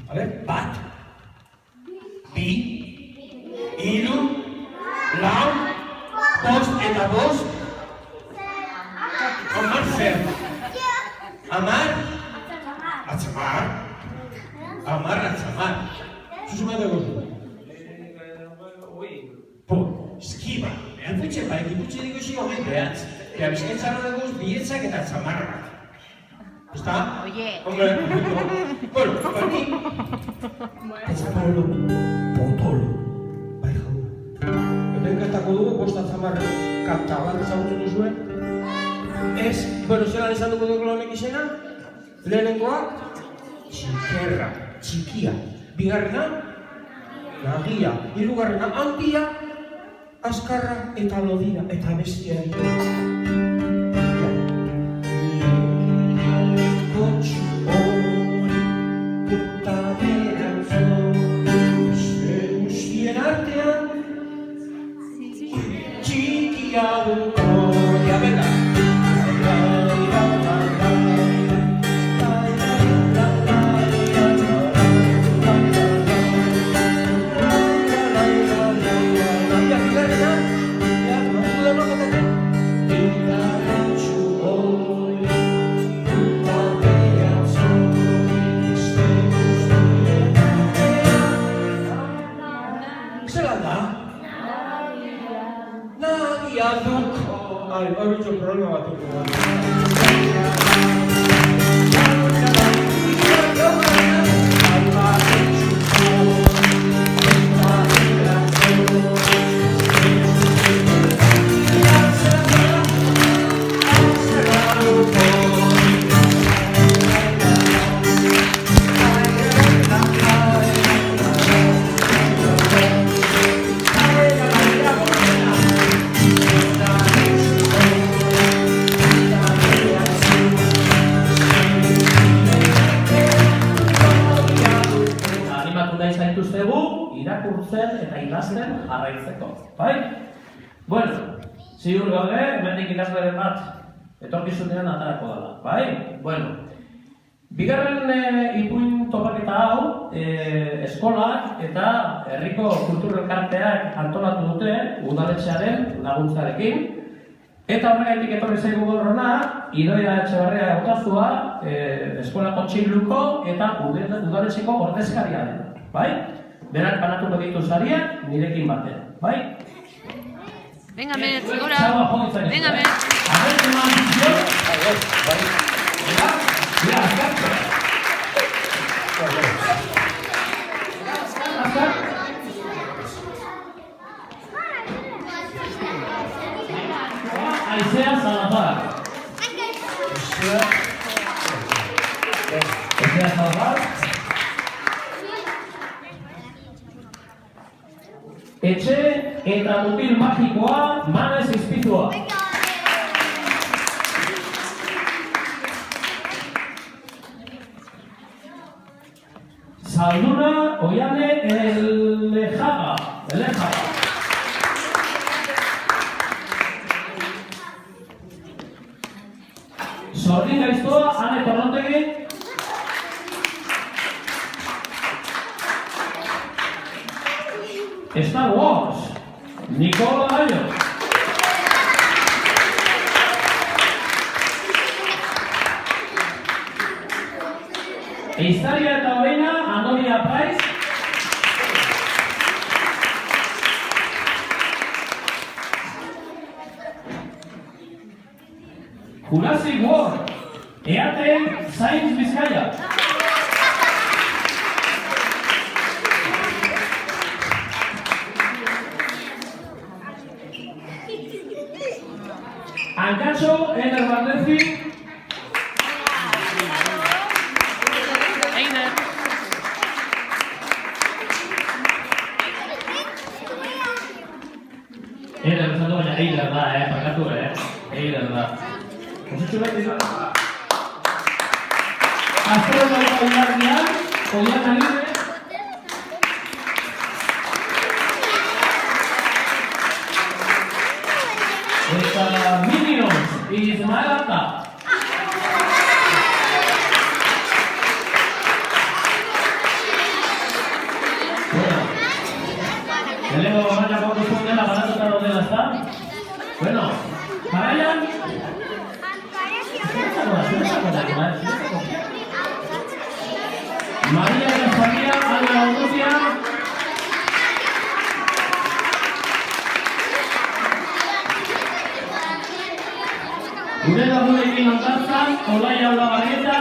Bat, bi, hiru, lau, bost eta bost, hamar zer. Hamar, atzamar. Hamar, atzamar. Zuzuma dugu. Eskiba, behar futxe, ekiputxe dugu zi homen behatz. Eta bizkaitzara dugu bietzak eta atzamar bat. ¿Está? Oye. Hombre, bueno, por aquí. Atzamaro, potolo. Bai jau. Hemen kantako dugu, bost atzamar kanta bat ezagutu duzuen. Ez, bueno, zelan esan dugu dugu honek izena? Lehenengoa, txikerra, txikia. Bigarrena, nagia. Hirugarrena, handia, azkarra eta lodira, eta bestia dira. Ziur gaude, hemendik ikasleren bat etorkizunean atarako dela, bai? Bueno, bigarren ipuin topaketa hau eskolak eta herriko kultur elkarteak antolatu dute udaletxearen laguntzarekin. Eta horregatik etorri zaigu gaur hona, Idoia Etxebarria hautazua eskola kontseiluko eta udaletxeko ordezkaria dela, bai? Berak banatuko ditu sariak nirekin batean, bai? Venga, Met, segura. Venga, Met. A ver, ¿qué más dicho? Mira, Aizea Salazar. Aizea Salazar. Etxe eta mutil magikoa, Manez Izpizua. Zalduna Oiane Elejaga. Zorrin gaiztoa, Ane Torrontegi. Star Wars, Nicola Gallo. Historia eta horeina, Antonia Price. Jurassic World, EATE Science Bizkaia. Ancacho Eder Valdezi. Eider. Eider, esan baina Eider da, pakatu, Eider da. Ositxu bat dira. Astronauta Oiarrian, Oian Agirre. Eta Minions, Ismael Ata. Maria Gazaria, Ana Ordutia. Gure lagunekin ondartzan, Olaia Olabarrieta.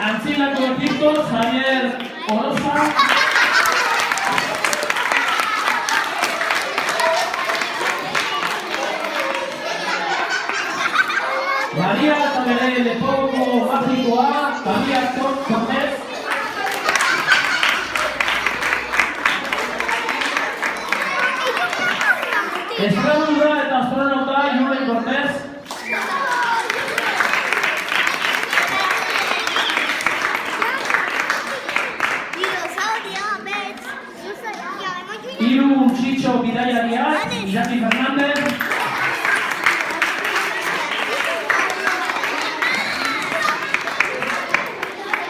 Antzinako equipo, Javier Orosa. María Tabere de Poco Mágicoa, María Cortés. Astronauta eta astronauta Julen Cortés. Hiru Chicho Bidaiariak, Irati Fernández.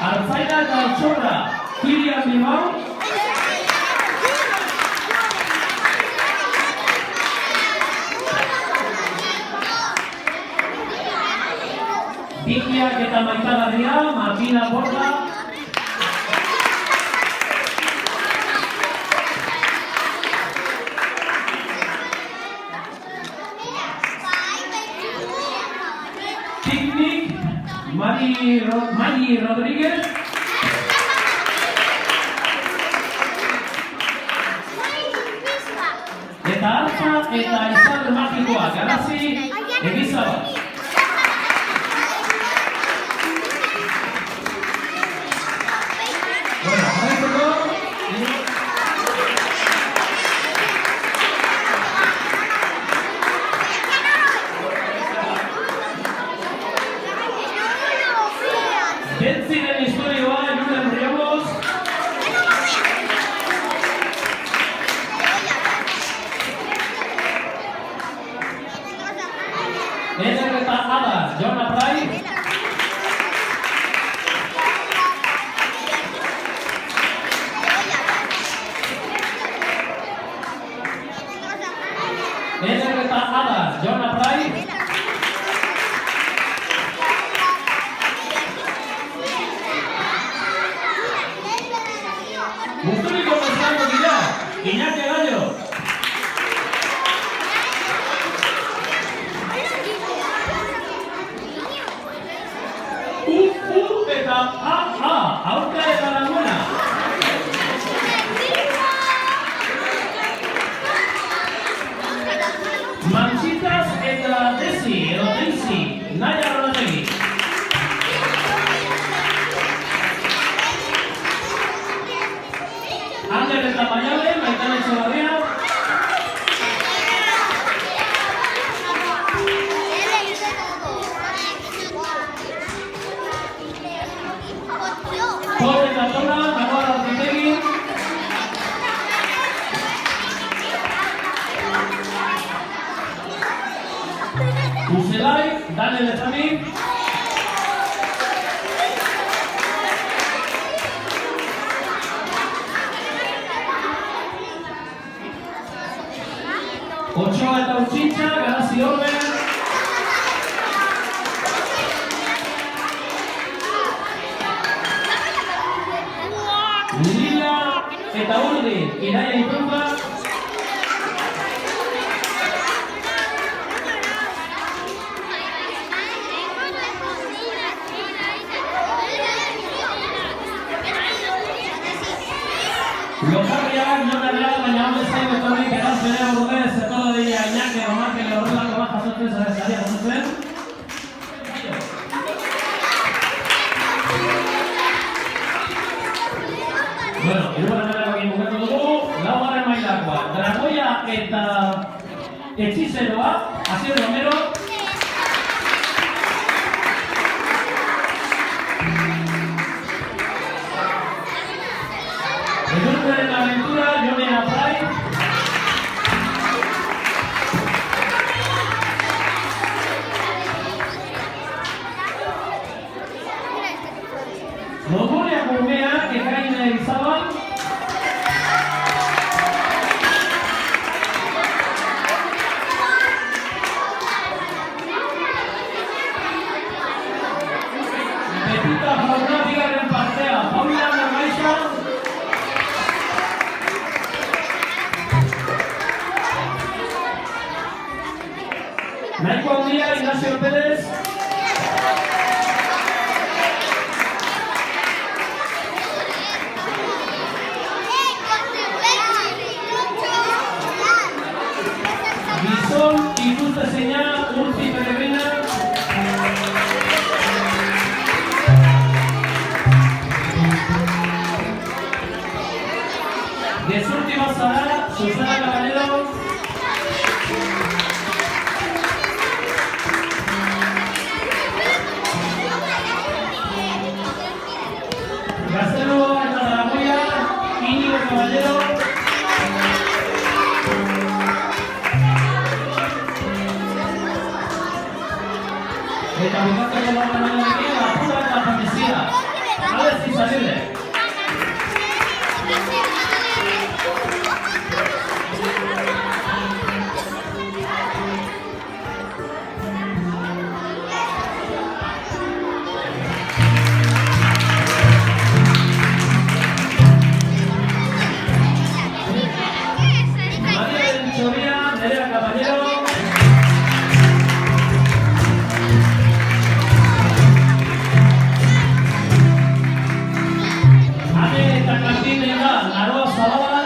Artzaina eta Altxorra, Kilian Bilbao. Bikiak eta Maitagarria, Martina Borda. Picnic, Mari Rodríguez. Eta Arza eta Izar Magikoa, Garazi, Egizabal. Bentziren historioa, Julen Riamos. Eder eta Adar, Jona Prai. Eder eta Adar, Jona Prai. Guzturiko bezango dira, Iñaki Gallo. Eta aurka eta laguena. Manchitas eta Desi, edo Deisi, Naia Ronategi. Ander eta Maiale, Maitane Etxebarria. Pol eta Tona, Nagoa Artitegi. Uzelai, Daniel Ezami. Otxoa eta Utxintxa, Garazi Orben. Lila eta Urdi, Iraia Iturba. Lokarriak, Jona Real, baina hau bezain betorrik eraz bere ordez, etola dira Iñaki, Omarke, horrelako bat jasotzen zaria jasotzen. Bueno, irugarren mailako egin bukatu dugu, laugarren mailakoa. Dragoia eta Etxizeroa, Asier Romero. Edurteren aventura, Jonea Prai. Moguriako umeak, Ekain Izabal. Nahiko handia, Ignacio Pérez. Gizon ikustezina, Urtzi Peregrina. Gezurtima zara, Susana Caballero. Gazteluo eta Zaragoia, Íñigo Caballero. Eta bukatzeko lagunarekin, apura eta fantasia. Alex Izagirre. María Benchoría, Nerea Caballero. Ane eta Kantinera, Naroa Zabala.